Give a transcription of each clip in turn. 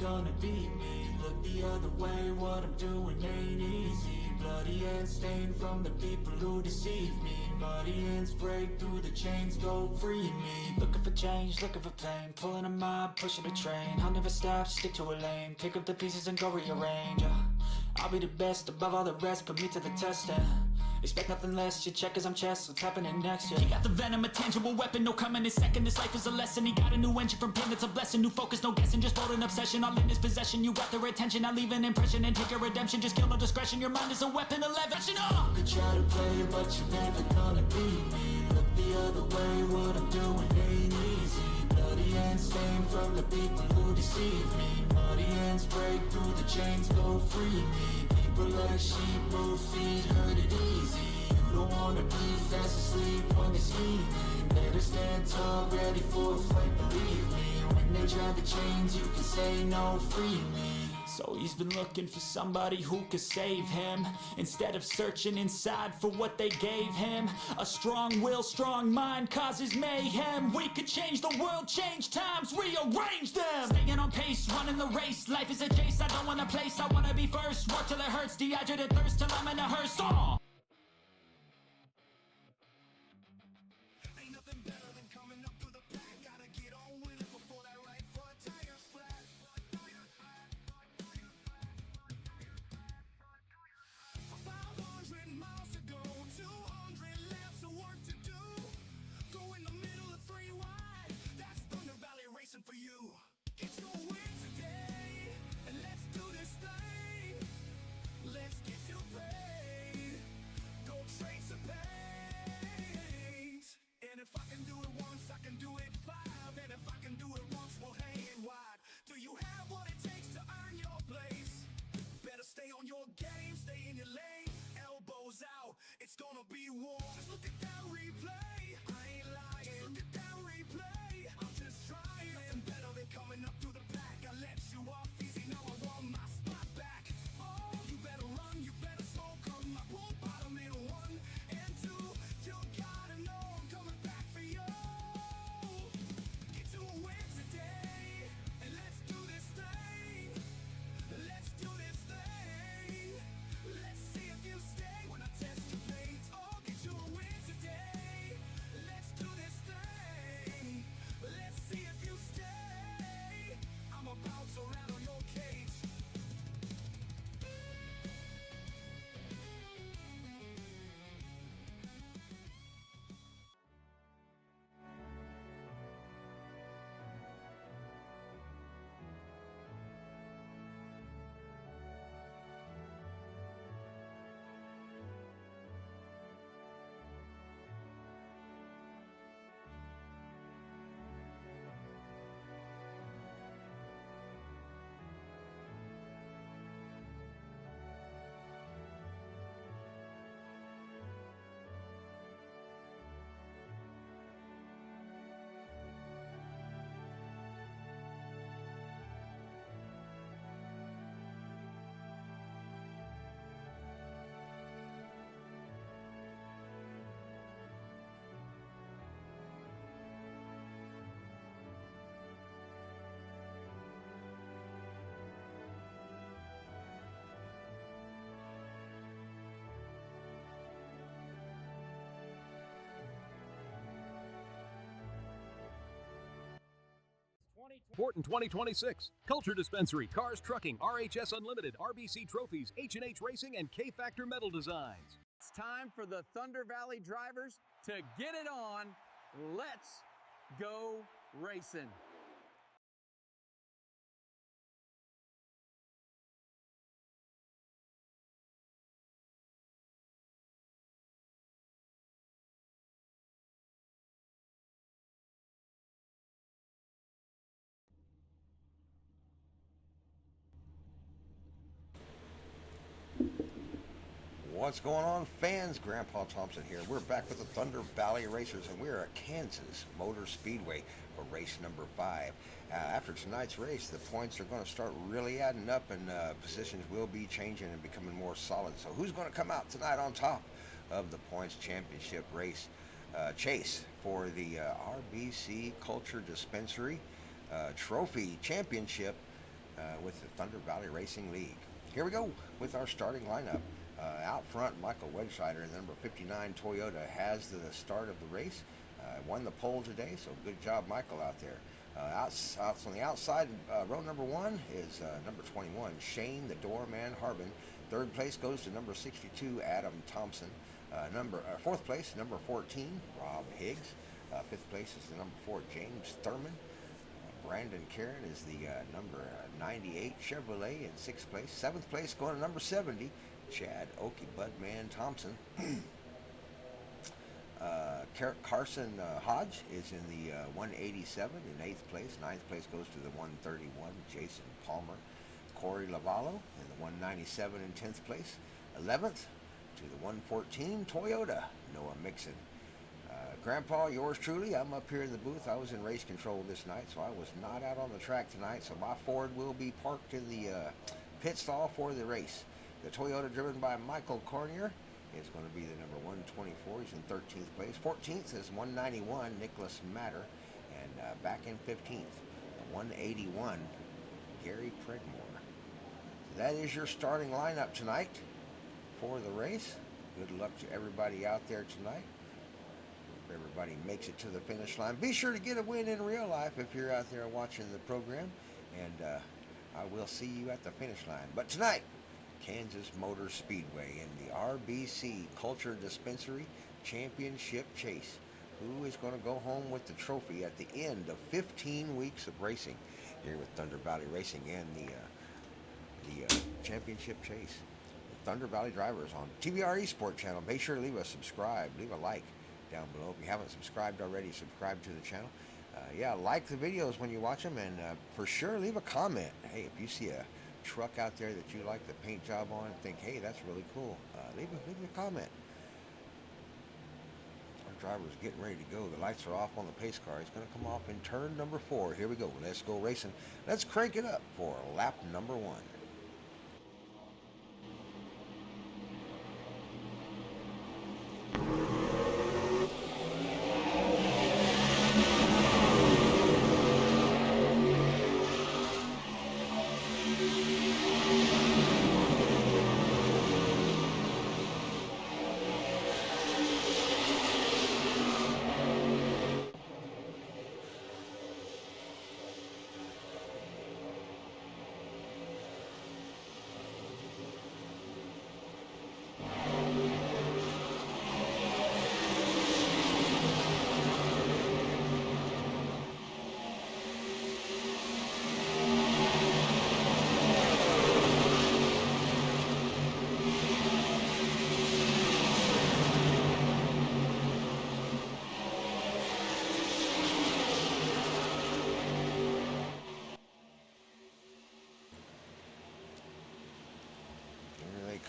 gonna beat me. Look the other way, what I'm doing ain't easy. Bloody hands stained from the people who deceive me. Muddy hands break through the chains, go free me. Looking for change, looking for pain, pulling a mob, pushing a train. I'll never stop, stick to a lane, pick up the pieces and go rearrange. I'll be the best above all the rest, put me to the test and expect nothing less. You check as I'm chess, what's happening next? Yeah. He got the venom, a tangible weapon, no coming in second. This life is a lesson. He got a new engine from pain, that's a blessing. New focus, no guessing, just bold and obsession. All in his possession, you got their attention. I leave an impression and take a redemption. Just kill no discretion, your mind is a weapon, 11. You could try to play it, but you're never gonna beat me. Look the other way, what I'm doing ain't easy. Bloody hands stained from the people who deceive me. Muddy hands break through the chains, go free me. People like sheep move feet, hurt it easy. You don't wanna be fast asleep when they're scheming. Better stand tall, ready for a fight, believe me. When they try the chains, you can say no, free me. So he's been looking for somebody who could save him, instead of searching inside for what they gave him. A strong will, strong mind causes mayhem. We could change the world, change times, rearrange them. Staying on pace, running the race. Life is a chase, I don't want a place, I wanna be first. Work till it hurts, dehydrated thirst till I'm in a hearse. Ain't nothing better than coming up to the back. Gotta get on with it before that right foot tires flat. For 500 miles to go, 200 laps of work to do. Go in the middle of 3 wide, that's Thunder Valley Racing for you. Get your win today, and let's do this thing. Let's get you paid. Go trade some paint. And if I can do it once, I can do it 5. And if I can do it once, we'll hang it wide. Do you have what it takes to earn your place? Better stay on your game, stay in your lane. Elbows out, it's gonna be war. Just look at that replay, I ain't lying. Just look at that replay, I'm just trying. Nothing better than coming up through the back. I let you off easy, now I want my spot back. Oh, you better run, you better smoke 'em. I pull bottom in 1 and 2. You gotta know I'm coming back for you. Get to a win today, and let's do this thing. Let's do this thing. Let's see if you stay when I test your paint. Oh, get to a win today. Let's do this thing. Let's see if you stay. I'm about to rattle your cage. Important 2026. Culture Dispensary, Cars Trucking, RHS Unlimited, RBC Trophies, H&H Racing, and K-Factor Metal Designs. It's time for the Thunder Valley drivers to get it on. Let's go racing. What's going on, fans? Grandpa Thompson here. We're back with the Thunder Valley Racers, and we're at Kansas Motor Speedway for race number 5. After tonight's race, the points are going to start really adding up, and positions will be changing and becoming more solid. So who's going to come out tonight on top of the points championship race chase for the RBC Culture Dispensary Trophy Championship with the Thunder Valley Racing League. Here we go with our starting lineup. Out front, Michael Wedgesider, the number 59 Toyota, has the start of the race. Won the pole today, so good job, Michael, out there. Out on the outside, row number 1 is number 21, Shane the Doorman Harbin. Third place goes to number 62, Adam Thompson. Fourth place, number 14, Rob Higgs. Fifth place is the number 4, James Thurman. Brandon Karen is the number 98 Chevrolet in 6th place. 7th place going to number 70, Chad Okie Budman Thompson. Carson Hodge is in the 187 in 8th place. 9th place goes to the 131, Jason Palmer. Corey Lavallo in the 197 in 10th place. 11th to the 114 Toyota, Noah Mixon. Grandpa, yours truly, I'm up here in the booth. I was in race control this night, so I was not out on the track tonight, so my Ford will be parked in the pit stall for the race. The Toyota, driven by Michael Cornier, is going to be the number 124. He's in 13th place. 14th is 191, Nicholas Matter, and back in 15th, the 181, Gary Pridmore. That is your starting lineup tonight for the race. Good luck to everybody out there tonight. Hope everybody makes it to the finish line. Be sure to get a win in real life if you're out there watching the program, and I will see you at the finish line. But tonight, Kansas Motor Speedway in the RBC Culture Dispensary Championship Chase. Who is going to go home with the trophy at the end of 15 weeks of racing here with Thunder Valley Racing and the championship chase? The Thunder Valley drivers on TVR-Esports channel. Make sure to leave a subscribe, leave a like down below. If you haven't subscribed already, subscribe to the channel. Like the videos when you watch them, and for sure leave a comment. Hey, if you see a truck out there that you like the paint job on and think, hey, that's really cool, leave a comment. Our driver's getting ready to go. The lights are off on the pace car. He's going to come off in turn number 4. Here we go. Let's go racing. Let's crank it up for lap number 1.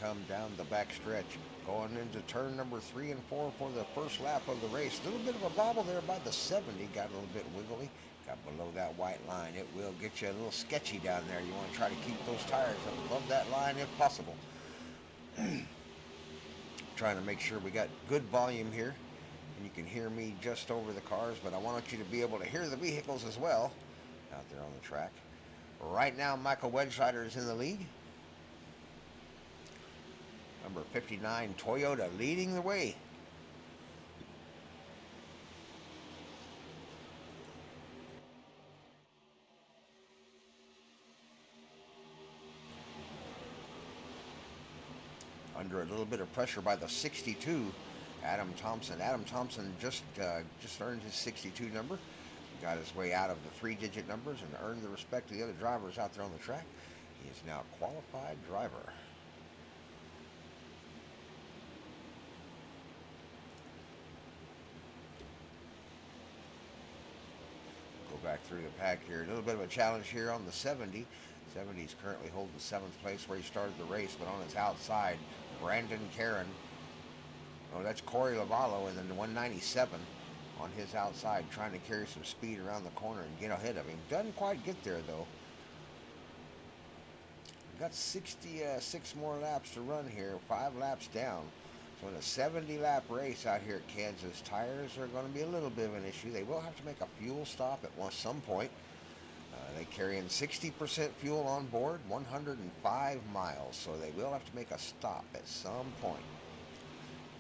Come down the back stretch, going into turn number 3 and 4 for the first lap of the race. A little bit of a bobble there by the 70, got a little bit wiggly, got below that white line. It will get you a little sketchy down there. You want to try to keep those tires up above that line if possible. Trying to make sure we got good volume here, and you can hear me just over the cars, but I want you to be able to hear the vehicles as well out there on the track. Right now, Michael Wedgesider is in the lead. Number 59 Toyota leading the way. Under a little bit of pressure by the 62, Adam Thompson. Adam Thompson just earned his 62 number. Got his way out of the 3-digit numbers and earned the respect of the other drivers out there on the track. He is now a qualified driver. Back through the pack here. A little bit of a challenge here on the 70. 70 is currently holding 7th place where he started the race, but on his outside, Brandon Karen. Oh, that's Corey Lavallo, and then the 197 on his outside, trying to carry some speed around the corner and get ahead of him. Doesn't quite get there, though. We've got 66 more laps to run here, 5 laps down. So in a 70-lap race out here at Kansas, tires are going to be a little bit of an issue. They will have to make a fuel stop at some point. They carry in 60% fuel on board, 105 miles, so they will have to make a stop at some point.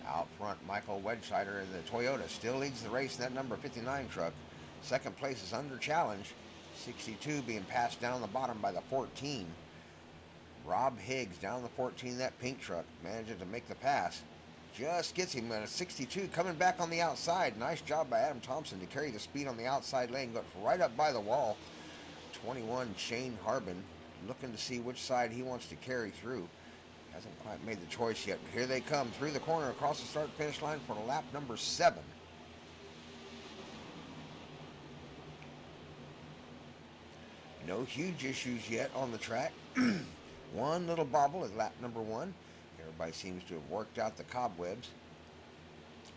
Out front, Michael Wedscheider in the Toyota still leads the race in that number 59 truck. Second place is under challenge. 62 being passed down the bottom by the 14. Rob Higgs down the 14, that pink truck, managing to make the pass. Just gets him at a 62 coming back on the outside. Nice job by Adam Thompson to carry the speed on the outside lane. Got right up by the wall. 21, Shane Harbin, looking to see which side he wants to carry through. Hasn't quite made the choice yet. Here they come through the corner across the start-finish line for lap number 7. No huge issues yet on the track. One little bobble at lap number 1. Everybody seems to have worked out the cobwebs.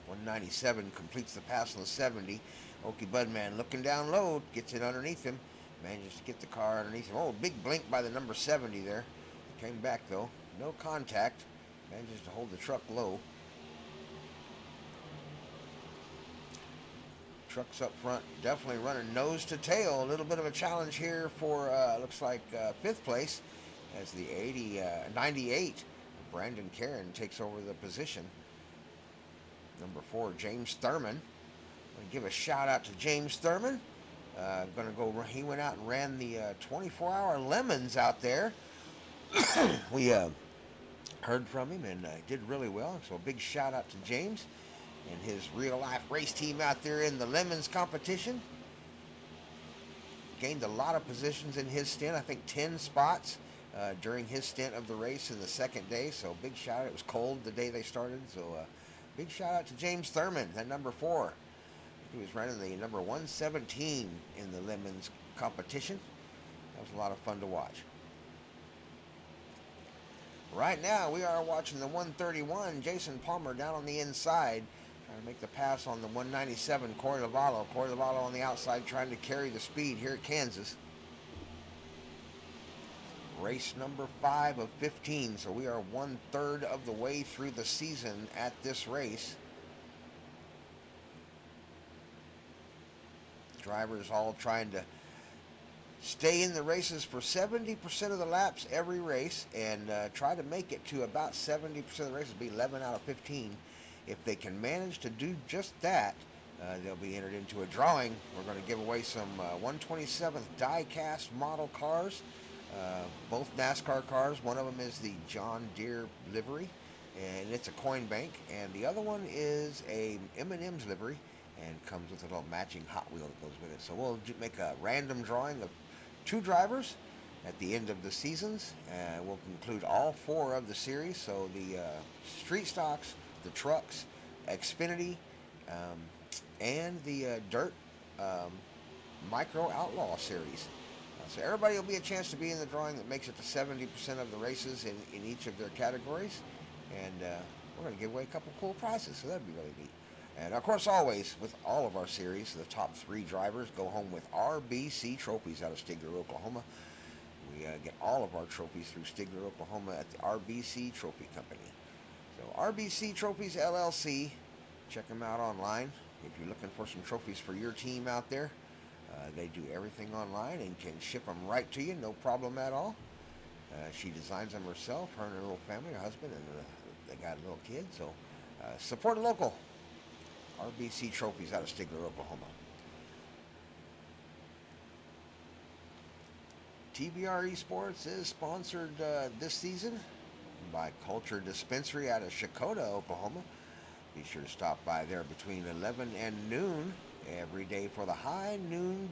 197 completes the pass on the 70. Okie Budman looking down low, gets it underneath him. Manages to get the car underneath him. Oh, big blink by the number 70 there. Came back though. No contact. Manages to hold the truck low. Trucks up front definitely running nose to tail. A little bit of a challenge here for looks like 5th place as the 98 Brandon Karen takes over the position. Number 4, James Thurman. I'm going to give a shout out to James Thurman. He went out and ran the 24-hour Lemons out there. We heard from him and did really well. So a big shout out to James and his real life race team out there in the Lemons competition. Gained a lot of positions in his stint. I think 10 spots during his stint of the race in the second day. So big shout out. It was cold the day they started. So big shout out to James Thurman, that number 4. He was running the number 117 in the Lemons competition. That was a lot of fun to watch. Right now, we are watching the 131, Jason Palmer down on the inside, trying to make the pass on the 197, Corey Lavallo. Corey Lavallo on the outside trying to carry the speed here at Kansas. Race number 5 of 15, so we are 1/3 of the way through the season at this race. Drivers all trying to stay in the races for 70% of the laps every race and try to make it to about 70% of the races, be 11 out of 15. If they can manage to do just that, they'll be entered into a drawing. We're going to give away some 127th die-cast model cars, both NASCAR cars. One of them is the John Deere livery, and it's a coin bank, and the other one is a M&M's livery, and comes with a little matching Hot Wheel that goes with it. So we'll make a random drawing of 2 drivers at the end of the seasons. We'll include all 4 of the series, so the street stocks, the trucks, Xfinity, and the dirt micro outlaw series. So everybody will be a chance to be in the drawing that makes it to 70% of the races in each of their categories, and we're going to give away a couple cool prizes, so that'd be really neat. And of course, always with all of our series, the top 3 drivers go home with RBC trophies out of Stigler, Oklahoma. We get all of our trophies through Stigler, Oklahoma at the RBC Trophy Company. So RBC Trophies LLC, check them out online if you're looking for some trophies for your team out there. They do everything online and can ship them right to you, no problem at all. She designs them herself, her and her little family, her husband, and they got a little kid. So support a local. RBC Trophies out of Stigler, Oklahoma. TVR-Esports is sponsored this season by Culture Dispensary out of Shakota, Oklahoma. Be sure to stop by there between 11 and noon every day for the high noon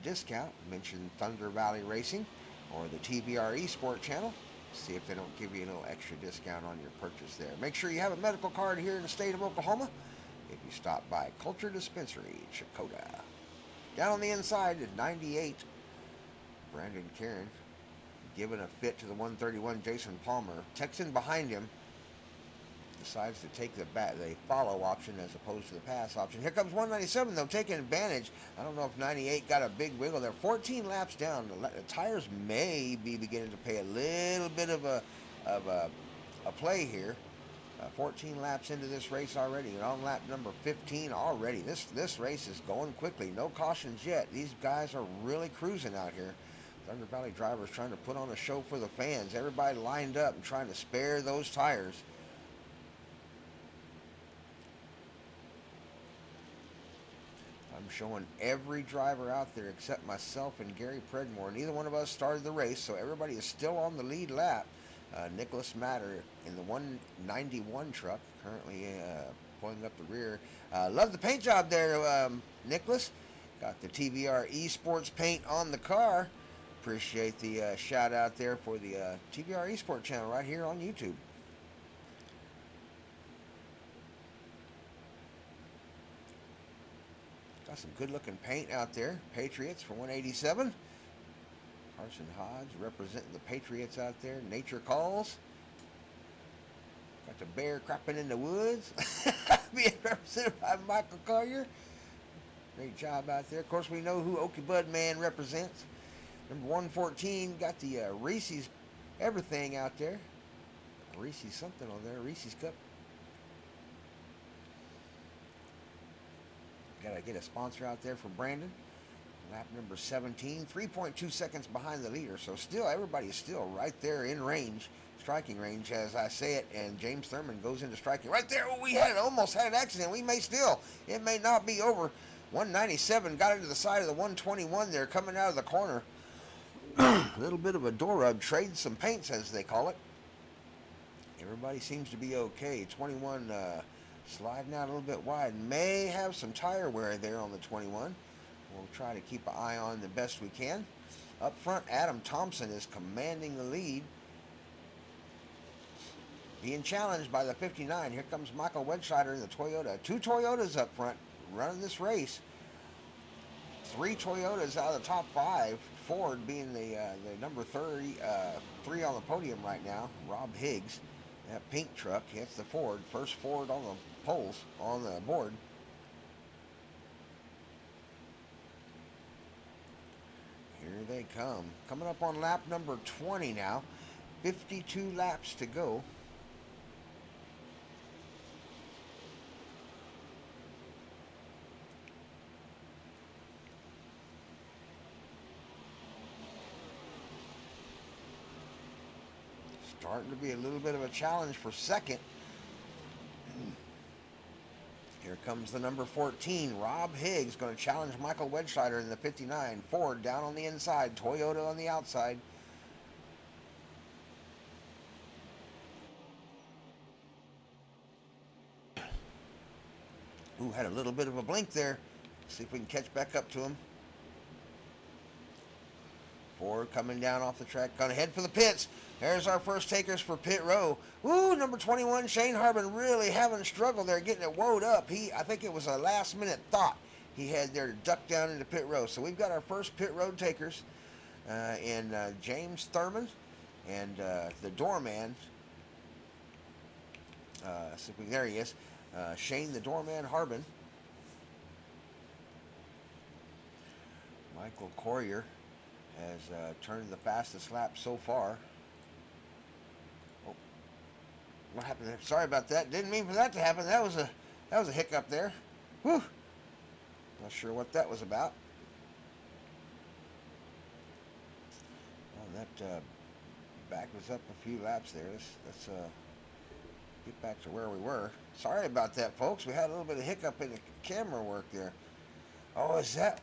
discount. Mention Thunder Valley Racing or the TVR-Esports channel. See if they don't give you a little extra discount on your purchase there. Make sure you have a medical card here in the state of Oklahoma if you stop by Culture Dispensary in Shakota. Down on the inside at 98, Brandon Karen giving a fit to the 131 Jason Palmer. Texan behind him decides to take the follow option as opposed to the pass option. Here comes 197 though, taking advantage. I don't know if 98 got a big wiggle there. 14 laps down. The tires may be beginning to pay a little bit of a play here. 14 laps into this race already, and on lap number 15 already. This race is going quickly. No cautions yet. These guys are really cruising out here. Thunder Valley drivers trying to put on a show for the fans. Everybody lined up and trying to spare those tires. I'm showing every driver out there except myself and Gary Predmore. Neither one of us started the race, so everybody is still on the lead lap. Nicholas Matter in the 191 truck, currently pulling up the rear. Love the paint job there, Nicholas. Got the TVR-Esports paint on the car. Appreciate the shout out there for the TVR-Esports channel right here on YouTube. Got some good looking paint out there. Patriots for 187. Carson Hodge representing the Patriots out there. Nature calls. Got the bear crapping in the woods. Being represented by Michael Collier. Great job out there. Of course, we know who Okie Bud Man represents. Number 114 got the Reese's everything out there. Reese's something on there. Reese's Cup. Got to get a sponsor out there for Brandon. Lap number 17, 3.2 seconds behind the leader. So still, everybody is still right there in range, striking range, as I say it. And James Thurman goes into striking right there. Oh, we almost had an accident. We may still. It may not be over. 197 got into the side of the 121 there, coming out of the corner. A little bit of a door rub, trade some paints, as they call it. Everybody seems to be okay. 21 sliding out a little bit wide. May have some tire wear there on the 21. We'll try to keep an eye on the best we can. Up front, Adam Thompson is commanding the lead. Being challenged by the 59. Here comes Michael Wedscheider in the Toyota. 2 Toyotas up front running this race. 3 Toyotas out of the top 5. Ford being the number 3 on the podium right now. Rob Higgs. That pink truck hits the Ford. First Ford on the poles, on the board. Here they come. Coming up on lap number 20 now. 52 laps to go. Starting to be a little bit of a challenge for second. Here comes the number 14, Rob Higgs, going to challenge Michael Wedscheider in the 59. Ford down on the inside, Toyota on the outside. Ooh, had a little bit of a blink there. See if we can catch back up to him. Ford coming down off the track, gonna head for the pits. There's our first takers for pit row. Ooh, number 21, Shane Harbin, really having a struggle there, getting it woed up. I think it was a last minute thought he had there to duck down into pit row. So we've got our first pit road takers in James Thurman and the doorman. There he is, Shane the doorman Harbin. Michael Collier has turned the fastest lap so far. Oh, what happened there? Sorry about that. Didn't mean for that to happen. That was a hiccup there. Whew. Not sure what that was about. Well, that back was up a few laps there. Let's get back to where we were. Sorry about that, folks. We had a little bit of hiccup in the camera work there. Oh, is that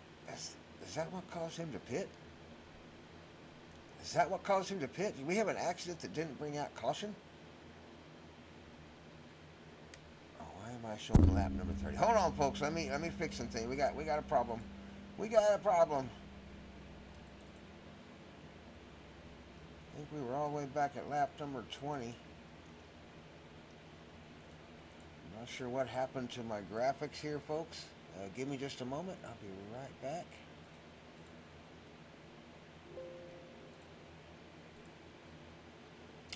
what caused him to pit? Is that what caused him to pit? Did we have an accident that didn't bring out caution? Oh, why am I showing lap number 30? Hold on, folks. Let me fix something. We got a problem. We got a problem. I think we were all the way back at lap number 20. I'm not sure what happened to my graphics here, folks. Give me just a moment. I'll be right back.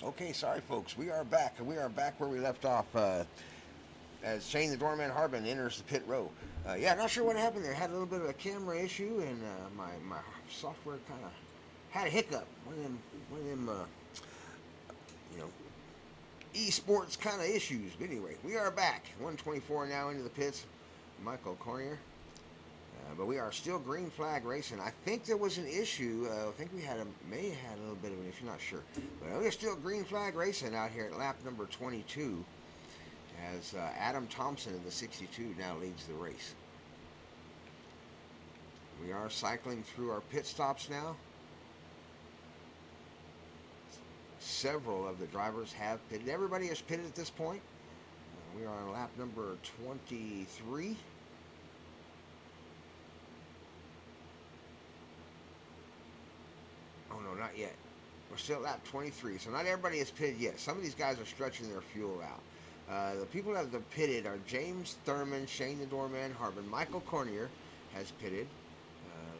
Okay, sorry folks, we are back, and we are back where we left off as Shane the Doorman Harbin enters the pit row. Yeah, not sure what happened there. Had a little bit of a camera issue, and my software kind of had a hiccup. One of them esports kind of issues. But anyway, we are back. 124 now into the pits. Michael Cornier. But we are still green flag racing. I think there was an issue. I think we may have had a little bit of an issue. Not sure. But we're still green flag racing out here at lap number 22. As Adam Thompson in the 62 now leads the race. We are cycling through our pit stops now. Several of the drivers have pitted. Everybody has pitted at this point. We are on lap number 23. Oh no, not yet. We're still at lap 23, so not everybody has pitted yet. Some of these guys are stretching their fuel out. The people that have pitted are James Thurman, Shane the Doorman Harbin, Michael Cornier has pitted,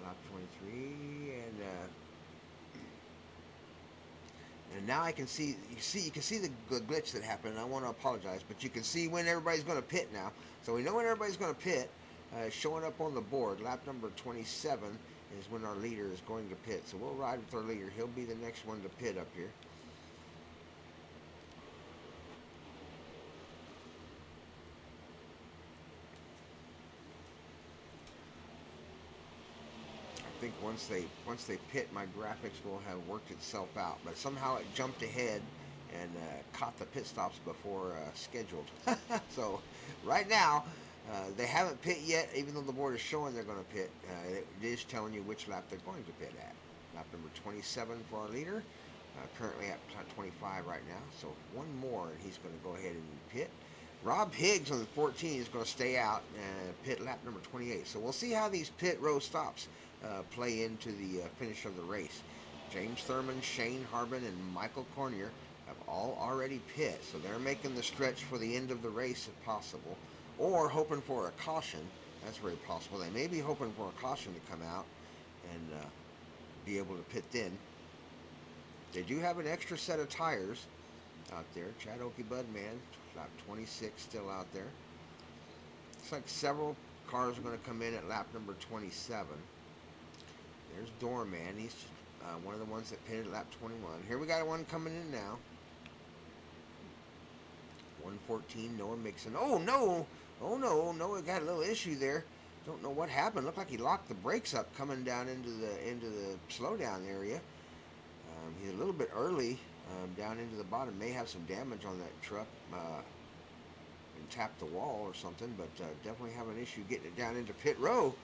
lap 23, and now I can see. You can see the glitch that happened. And I want to apologize, but you can see when everybody's going to pit now. So we know when everybody's going to pit. Showing up on the board, lap number 27 is when our leader is going to pit. So we'll ride with our leader. He'll be the next one to pit up here. I think once they pit, my graphics will have worked itself out. But somehow it jumped ahead and caught the pit stops before scheduled. So right now they haven't pit yet, even though the board is showing they're going to pit. It is telling you which lap they're going to pit at. Lap number 27 for our leader. Currently at 25 right now. So one more and he's going to go ahead and pit. Rob Higgs on the 14 is going to stay out and pit lap number 28. So we'll see how these pit row stops play into the finish of the race. James Thurman, Shane Harbin, and Michael Cornier have all already pit, so they're making the stretch for the end of the race if possible, or hoping for a caution. That's very possible. They may be hoping for a caution to come out and be able to pit then. They do have an extra set of tires out there. Chad Okie Budman, lap 26 still out there. Looks like several cars are going to come in at lap number 27. There's Doorman. He's one of the ones that pitted at lap 21. Here we got one coming in now. 114, Noah Mixon. Oh no! Oh no! Noah got a little issue there. Don't know what happened. Looked like he locked the brakes up coming down into the slowdown area. He's a little bit early down into the bottom. May have some damage on that truck and tapped the wall or something, but definitely have an issue getting it down into pit row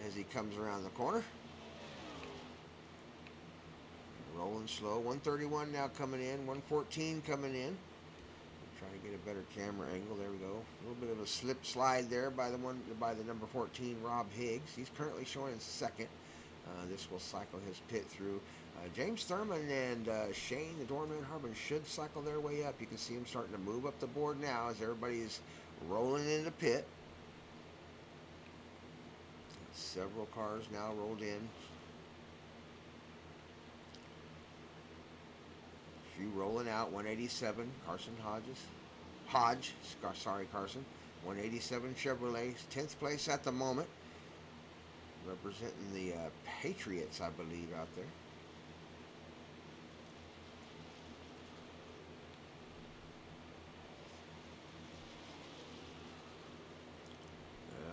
as he comes around the corner. Rolling slow. 131 now coming in. 114 coming in. Trying to get a better camera angle. There we go. A little bit of a slip slide there by the number 14, Rob Higgs. He's currently showing in second. This will cycle his pit through. James Thurman and Shane, the Doorman Harbin, should cycle their way up. You can see them starting to move up the board now as everybody's rolling into pit. Several cars now rolled in. A few rolling out. 187, Carson Hodge. Sorry, Carson. 187 Chevrolet, 10th place at the moment. Representing the Patriots, I believe, out there.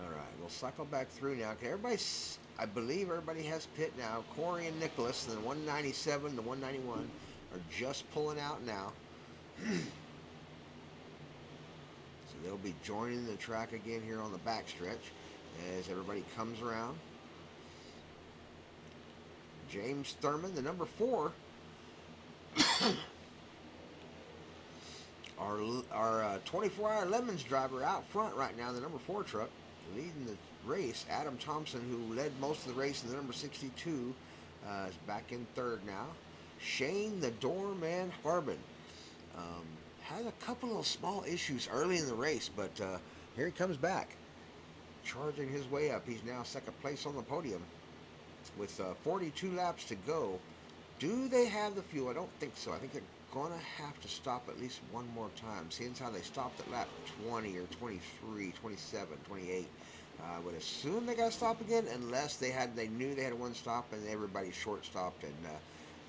All right, we'll cycle back through now. Okay, I believe everybody has pit now. Corey and Nicholas, the 197, the 191, are just pulling out now. So they'll be joining the track again here on the backstretch as everybody comes around. James Thurman, the number 4, our 24-hour Lemons driver out front right now, the number 4 truck, leading the race. Adam Thompson, who led most of the race in the number 62, is back in third now. Shane, the Doorman Harbin, had a couple of small issues early in the race, but here he comes back, charging his way up. He's now second place on the podium with 42 laps to go. Do they have the fuel? I don't think so. I think they're going to have to stop at least one more time. Seeing how they stopped at lap 20 or 23, 27, 28. I would assume they got to stop again unless they knew they had one stop and everybody short stopped and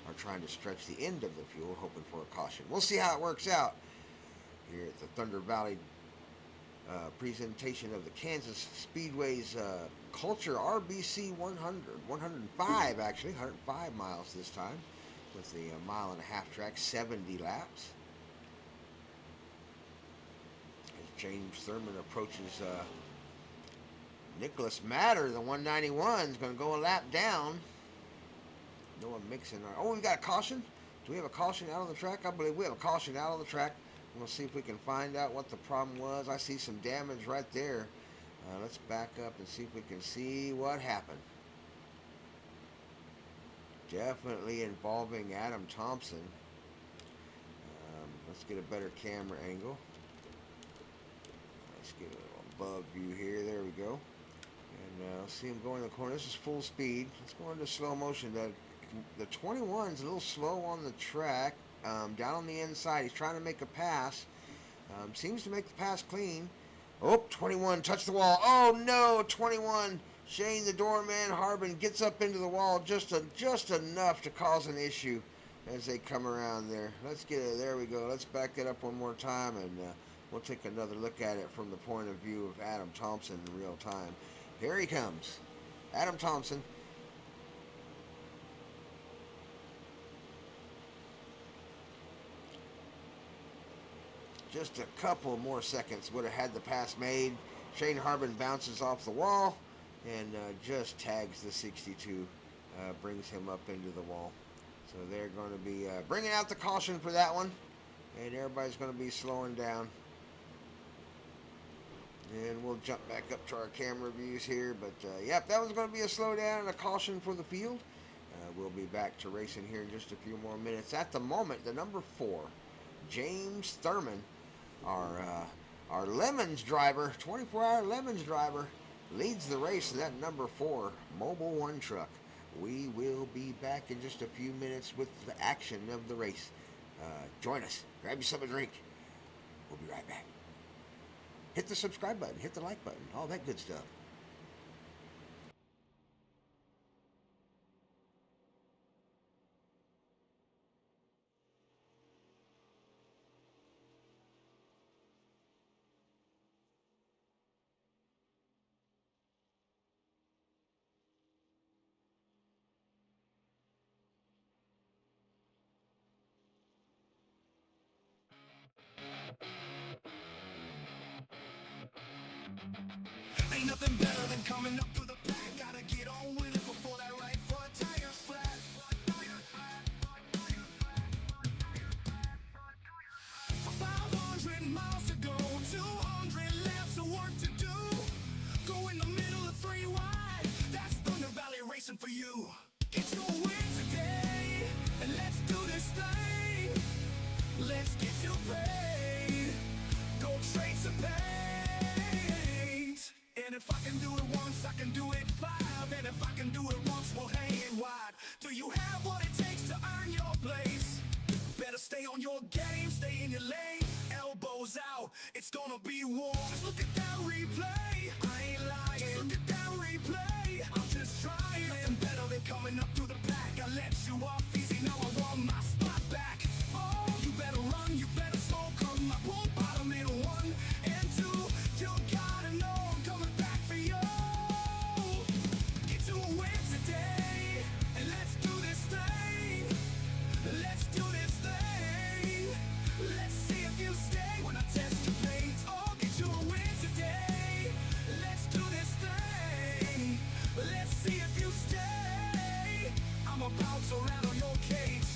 are trying to stretch the end of the fuel, hoping for a caution. We'll see how it works out. here at the Thunder Valley presentation of the Kansas Speedway's Culture RBC 100, 105 actually, 105 miles this time, with the mile-and-a-half track, 70 laps. As James Thurman approaches Nicholas Matter, the 191 is going to go a lap down. Noah Mixon. Oh, we got a caution. Do we have a caution out on the track? I believe we have a caution out on the track. We'll see if we can find out what the problem was. I see some damage right there. Let's back up and see if we can see what happened. Definitely involving Adam Thompson. Let's get a better camera angle. Let's get a little above view here. There we go. And let's see him going in the corner. This is full speed. Let's go into slow motion. The 21's a little slow on the track. Down on the inside, he's trying to make a pass. Seems to make the pass clean. Oh, 21 touched the wall. Oh no, 21. Shane the doorman Harbin gets up into the wall just enough to cause an issue as they come around there. Let's get it. There we go. Let's back it up one more time, and we'll take another look at it from the point of view of Adam Thompson in real time. Here he comes, Adam Thompson. Just a couple more seconds would have had the pass made. Shane Harbin bounces off the wall and just tags the 62, brings him up into the wall. So they're going to be bringing out the caution for that one, and everybody's going to be slowing down. And we'll jump back up to our camera views here, but yep, that was going to be a slowdown and a caution for the field. We'll be back to racing here in just a few more minutes. At the moment, the number 4, James Thurman, our Lemons driver, 24-hour Lemons driver, leads the race in that number 4 Mobile One truck. We will be back in just a few minutes with the action of the race. Join us. Grab you something to drink. We'll be right back. Hit the subscribe button. Hit the like button. All that good stuff. Ain't nothing better than coming up to the pack. Gotta get on with it before that right foot tire flat. 500 miles to go, 200 laps of work to do. Go in the middle of 3 wide. That's Thunder Valley racing for you. Get your win today, and let's do this thing. Let's get you paid. Go trade some paint. And if I can do it once, I can do it 5. And if I can do it once, we'll hang it wide. Do you have what it takes to earn your place? Better stay on your game, stay in your lane. Elbows out, it's gonna be war. Just look at that replay, I ain't lying. Just look at that replay, I'm just trying. Nothing better than coming up through the pack. I let you off easy, now I want my spot back. Oh, you better run, you better slow, come I won't bottom in 1 and 2. You gotta know I'm coming back for you. Get to a win today, and let's do this thing. Let's do this thing. Let's see if you stay when I test your paint. Oh, get you a win today. Let's do this thing. Let's see if you stay. I'm about to rattle your cage.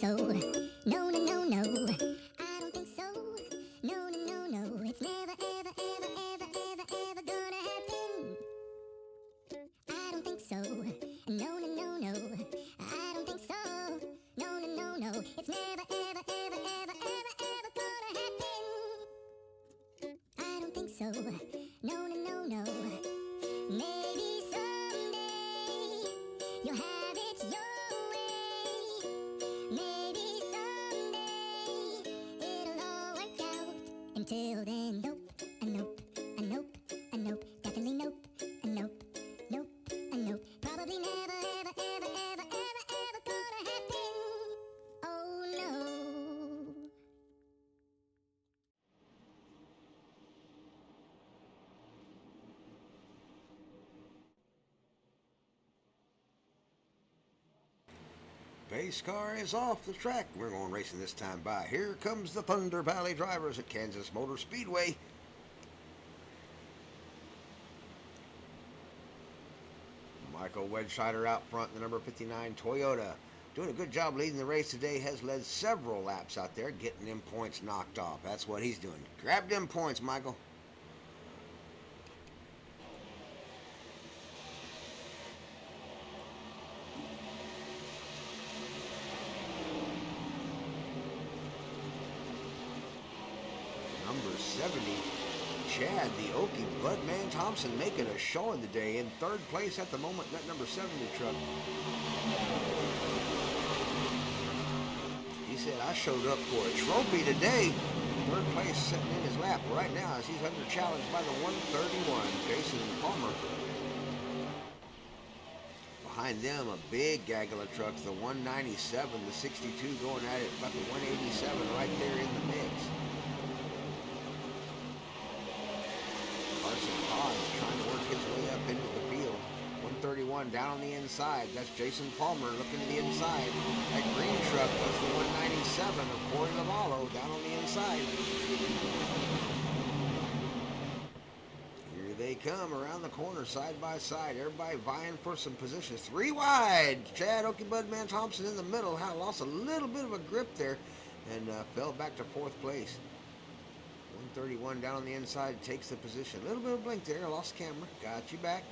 so. No, no, no, no. I don't think so. No, no, no, no. It's never, ever, ever, ever, ever, ever gonna happen. I don't think so. No, no, no, no. I don't think so. No, no, no, no. It's never, ever, ever, ever, ever, ever gonna happen. I don't think so. No, no, no, no. Maybe someday you'll have it your way. Maybe someday it'll all work out. Until then, nope, a nope, a nope, a nope, definitely nope, a nope, nope, a nope. Probably never, ever, ever, ever, ever, ever gonna happen. Oh no. Pace car is off the track. We're going racing this time by. Here comes the Thunder Valley drivers at Kansas Motor Speedway. Michael Wedscheider out front, the number 59 Toyota. Doing a good job leading the race today. Has led several laps out there, getting them points knocked off. That's what he's doing. Grab them points, Michael. Number 70, Chad, the Okie Budman Thompson, making a showing today. In third place at the moment, that number 70 truck. He said, I showed up for a trophy today. Third place sitting in his lap right now as he's under challenge by the 131, Jason Palmer. Behind them, a big gaggle of trucks, the 197, the 62 going at it, about the 187 right there in the mix. Trying to work his way up into the field. 131 down on the inside. That's Jason Palmer looking to the inside. That green truck was the 197 of Corey Lavallo down on the inside. Here they come around the corner side by side. Everybody vying for some positions. 3 wide. Chad Okie Budman Thompson in the middle. Lost a little bit of a grip there and fell back to 4th place. 131 down on the inside takes the position. A little bit of blink there. Lost camera. Got you back.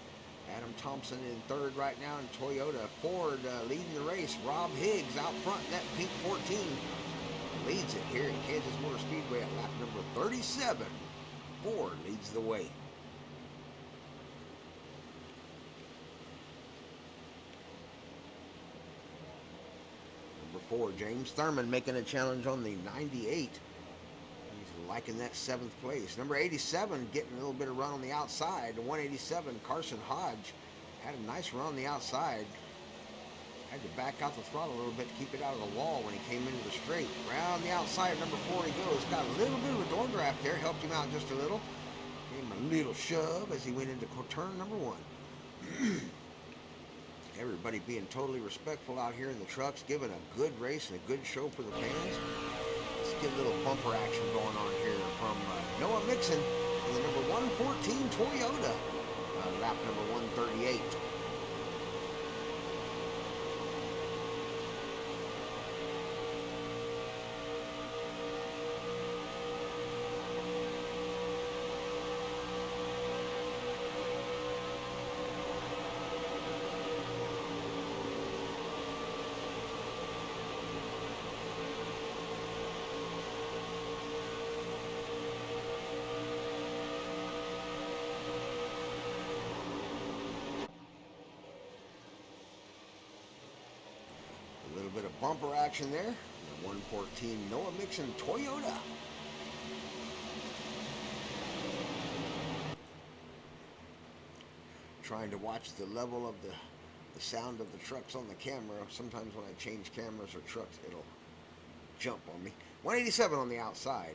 Adam Thompson in third right now in Toyota. Ford leading the race. Rob Higgs out front in that pink 14. Leads it here at Kansas Motor Speedway at lap number 37. Ford leads the way. Number 4, James Thurman making a challenge on the 98. Liking that 7th place. Number 87 getting a little bit of run on the outside. The 187, Carson Hodge, had a nice run on the outside. Had to back out the throttle a little bit to keep it out of the wall when he came into the straight. Around the outside, number 4 he goes. Got a little bit of a door draft there. Helped him out just a little. Gave him a little shove as he went into turn number 1. Everybody being totally respectful out here in the trucks. Giving a good race and a good show for the fans. Let's get a little bumper action going on here from Noah Mixon in the number 114 Toyota, lap number 138. A little bit of bumper action there. The 114 Noah Mixon Toyota. Trying to watch the level of the sound of the trucks on the camera. Sometimes when I change cameras or trucks, it'll jump on me. 187 on the outside.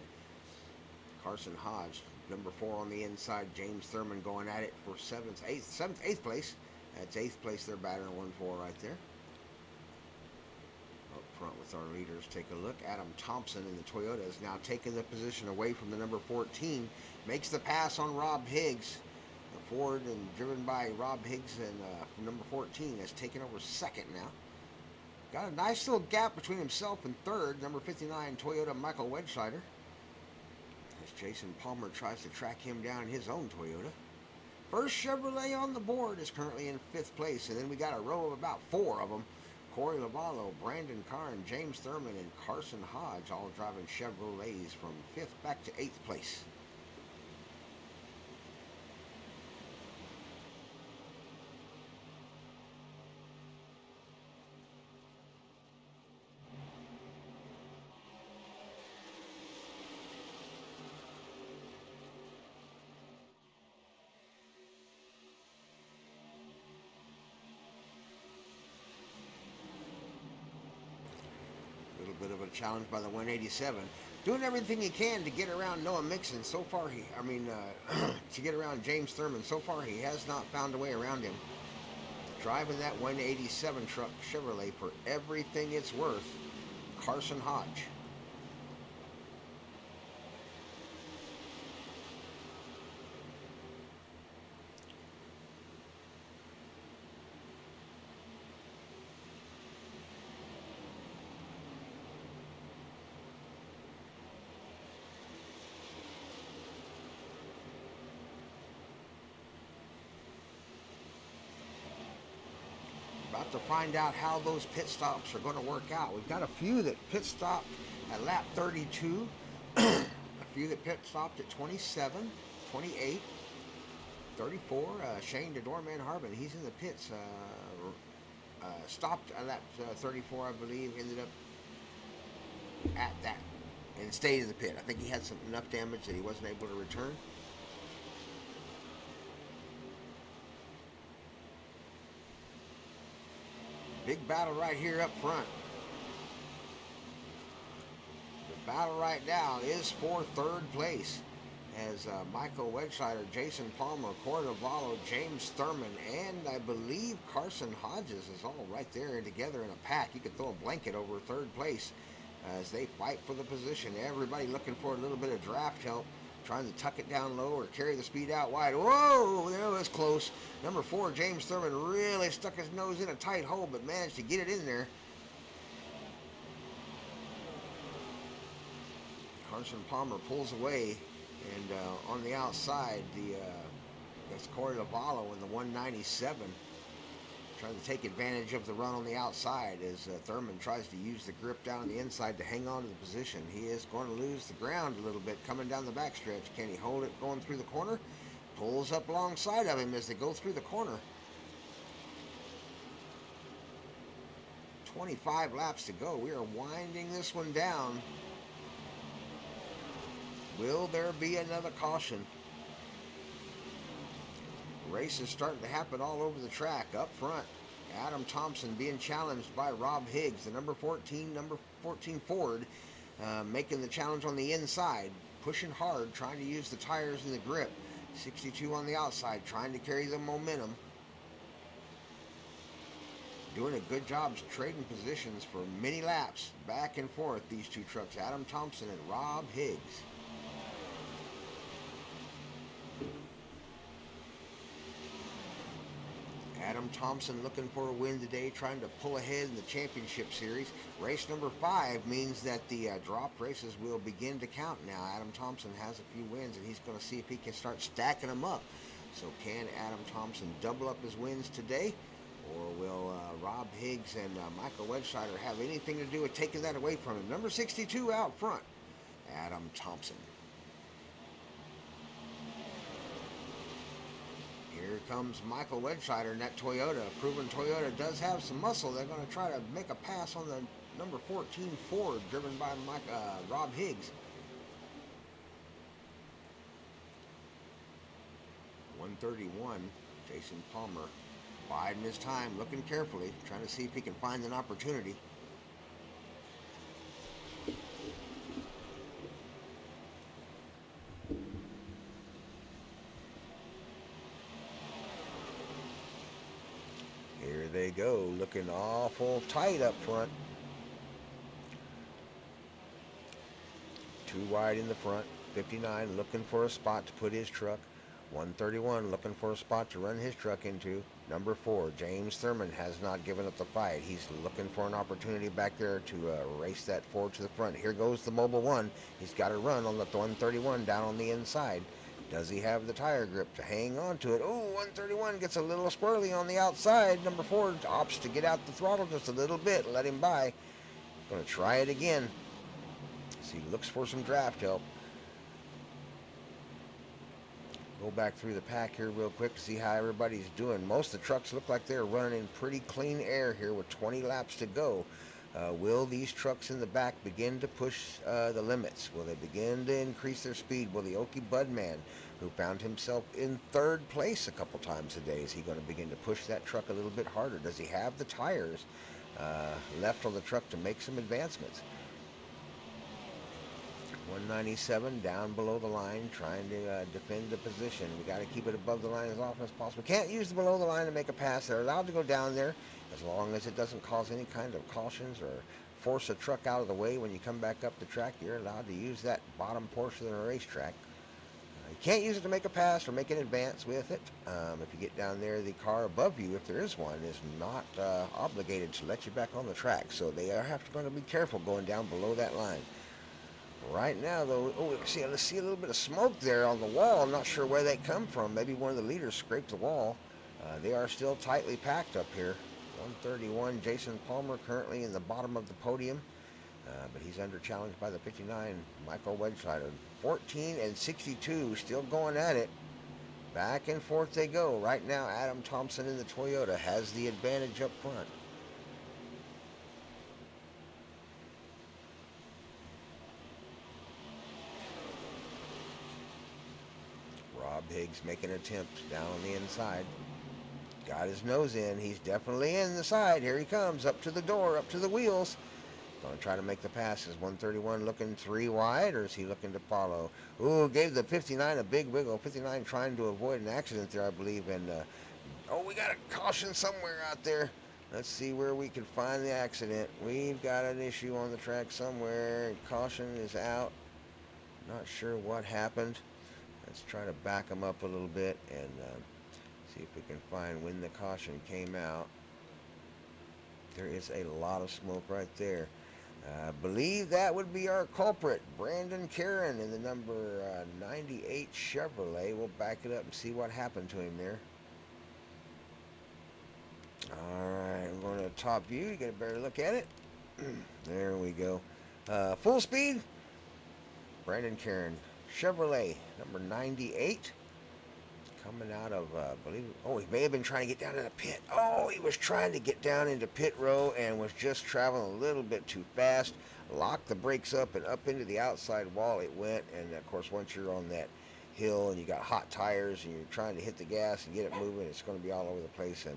Carson Hodge, number 4 on the inside. James Thurman going at it for 8th place. That's 8th place. They're battering 1-4 right there. Up front with our leaders, take a look. Adam Thompson in the Toyota is now taking the position away from the number 14. Makes the pass on Rob Higgs. The Ford and driven by Rob Higgs and number 14 has taken over second now. Got a nice little gap between himself and third, number 59, Toyota Michael Wedscheider. As Jason Palmer tries to track him down in his own Toyota. First Chevrolet on the board is currently in 5th place, and then we got a row of about 4 of them. Corey Lavallo, Brandon Carn, James Thurman, and Carson Hodge all driving Chevrolets from 5th back to 8th place. Bit of a challenge by the 187, doing everything he can to get around Noah Mixon. So far, to get around James Thurman. So far, he has not found a way around him. Driving that 187 truck Chevrolet for everything it's worth, Carson Hodge. About to find out how those pit stops are going to work out. We've got a few that pit stopped at lap 32, a few that pit stopped at 27, 28, 34. Shane the Doorman Harbin, he's in the pits. Stopped at lap 34, I believe, ended up at that and stayed in the pit. I think he had enough damage that he wasn't able to return. Big battle right here up front. The battle right now is for 3rd place as Michael Wedscheider, Jason Palmer, Corey Lavallo, James Thurman, and I believe Carson Hodges is all right there together in a pack. You could throw a blanket over 3rd place as they fight for the position. Everybody looking for a little bit of draft help, trying to tuck it down low or carry the speed out wide. Whoa, that was close. Number 4, James Thurman, really stuck his nose in a tight hole, but managed to get it in there. Carson Palmer pulls away, and on the outside, that's Corey Lavallo in the 197. Trying to take advantage of the run on the outside as Thurman tries to use the grip down on the inside to hang on to the position. He is going to lose the ground a little bit coming down the backstretch. Can he hold it going through the corner? Pulls up alongside of him as they go through the corner. 25 laps to go. We are winding this one down. Will there be another caution? Race is starting to happen all over the track. Up front, Adam Thompson being challenged by Rob Higgs, the number 14 Ford, making the challenge on the inside, pushing hard, trying to use the tires and the grip. 62 on the outside, trying to carry the momentum. Doing a good job trading positions for many laps, back and forth, these two trucks, Adam Thompson and Rob Higgs. Adam Thompson looking for a win today, trying to pull ahead in the championship series. Race number 5 means that the drop races will begin to count now. Adam Thompson has a few wins, and he's going to see if he can start stacking them up. So can Adam Thompson double up his wins today, or will Rob Higgs and Michael Wedscheider have anything to do with taking that away from him? Number 62 out front, Adam Thompson. Here comes Michael Wedscheider in that Toyota. Proven Toyota does have some muscle. They're going to try to make a pass on the number 14 Ford driven by Rob Higgs. 131, Jason Palmer biding his time, looking carefully, trying to see if he can find an opportunity. Here they go, looking awful tight up front. Too wide in the front. 59 looking for a spot to put his truck. 131 looking for a spot to run his truck into. Number 4, James Thurman, has not given up the fight. He's looking for an opportunity back there to race that forward to the front. Here goes the Mobile 1. He's got to run on the 131 down on the inside. Does he have the tire grip to hang on to it? Oh, 131 gets a little squirrely on the outside. Number 4 opts to get out the throttle just a little bit, let him by. Going to try it again. So he looks for some draft help. Go back through the pack here real quick to see how everybody's doing. Most of the trucks look like they're running in pretty clean air here with 20 laps to go. Will these trucks in the back begin to push the limits? Will they begin to increase their speed? Will the Okie Budman, who found himself in 3rd place a couple times today, is he going to begin to push that truck a little bit harder? Does he have the tires left on the truck to make some advancements? 197 down below the line, trying to defend the position. We got to keep it above the line as often as possible. Can't use the below the line to make a pass. They're allowed to go down there as long as it doesn't cause any kind of cautions or force a truck out of the way when you come back up the track. You're allowed to use that bottom portion of the racetrack. You can't use it to make a pass or make an advance with it. If you get down there, the car above you, if there is one, is not obligated to let you back on the track. So they are going to be careful going down below that line. Right now, though, let's see a little bit of smoke there on the wall. I'm not sure where they come from. Maybe one of the leaders scraped the wall. They are still tightly packed up here. 131, Jason Palmer currently in the bottom of the podium, but he's under challenge by the 59, Michael Wedgesider. 14 and 62, still going at it. Back and forth they go. Right now, Adam Thompson in the Toyota has the advantage up front. Rob Higgs making an attempt down on the inside. Got his nose in. He's definitely in the side. Here he comes, up to the door, up to the wheels. Going to try to make the pass. Is 131 looking 3 wide, or is he looking to follow? Ooh, gave the 59 a big wiggle. 59 trying to avoid an accident there, I believe. And, we got a caution somewhere out there. Let's see where we can find the accident. We've got an issue on the track somewhere. Caution is out. Not sure what happened. Let's try to back him up a little bit and see if we can find when the caution came out. There is a lot of smoke right there. I believe that would be our culprit, Brandon Karen in the number 98 Chevrolet. We'll back it up and see what happened to him there. All right, I'm going to top view to get a better look at it. There we go. Full speed. Brandon Karen, Chevrolet, number 98. Coming out of, he may have been trying to get down in the pit. Oh, he was trying to get down into pit row and was just traveling a little bit too fast. Locked the brakes up and up into the outside wall it went. And, of course, once you're on that hill and you got hot tires and you're trying to hit the gas and get it moving, it's going to be all over the place. And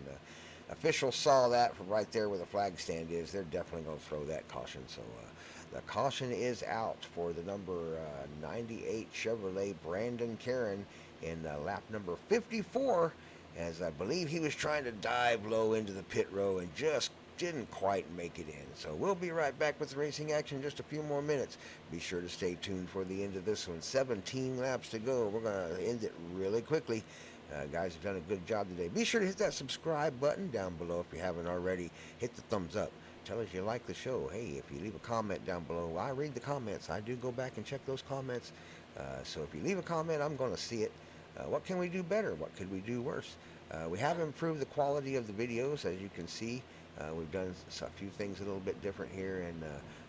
officials saw that from right there where the flag stand is. They're definitely going to throw that caution. So the caution is out for the number 98 Chevrolet Brandon Karen in lap number 54, as I believe he was trying to dive low into the pit row and just didn't quite make it in. So we'll be right back with the racing action in just a few more minutes. Be sure to stay tuned for the end of this one. 17 laps to go. We're going to end it really quickly. Guys have done a good job today. Be sure to hit that subscribe button down below if you haven't already. Hit the thumbs up. Tell us you like the show. Hey, if you leave a comment down below, I read the comments. I do go back and check those comments. So if you leave a comment, I'm going to see it. What can we do better? What could we do worse? We have improved the quality of the videos, as you can see. We've done a few things a little bit different here, and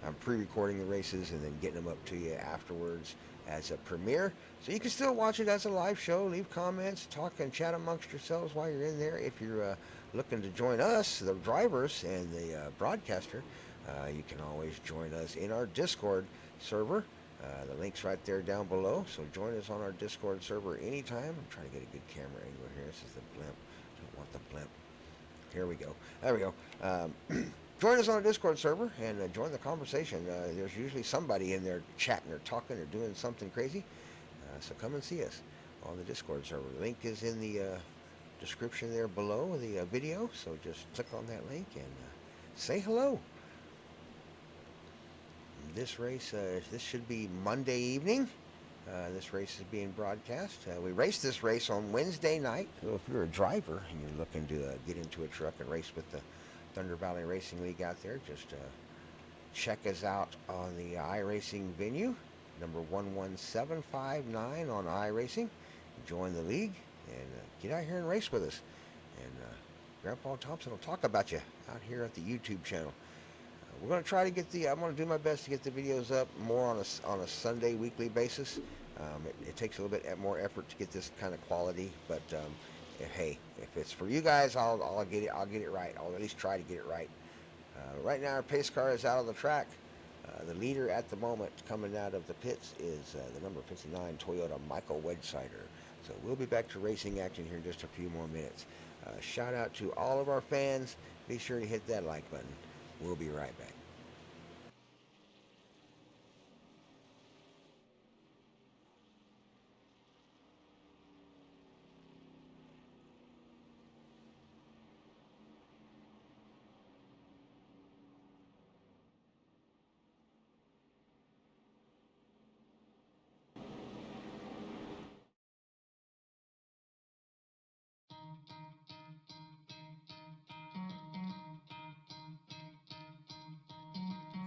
I'm pre-recording the races and then getting them up to you afterwards as a premiere. So you can still watch it as a live show. Leave comments, talk and chat amongst yourselves while you're in there. If you're looking to join us, the drivers and the broadcaster, you can always join us in our Discord server. The link's right there down below, so join us on our Discord server anytime. I'm trying to get a good camera angle here. This is the blimp. Don't want the blimp. Here we go. There we go. Join us on our Discord server and join the conversation. There's usually somebody in there chatting or talking or doing something crazy. So come and see us on the Discord server. The link is in the description there below the video, so just click on that link and say hello. This race, this should be Monday evening. This race is being broadcast. We raced this race on Wednesday night. So if you're a driver and you're looking to get into a truck and race with the Thunder Valley Racing League out there, just check us out on the iRacing venue, number 11759 on iRacing. Join the league and get out here and race with us. And Grandpa Thompson will talk about you out here at the YouTube channel. We're going to try to get I'm going to do my best to get the videos up more on a Sunday weekly basis. It takes a little bit more effort to get this kind of quality, but if it's for you guys, I'll get it right. I'll at least try to get it right. Right now, our pace car is out on the track. The leader at the moment coming out of the pits is the number 59 Toyota Michael Wedgesider. So we'll be back to racing action here in just a few more minutes. Shout out to all of our fans. Be sure to hit that like button. We'll be right back.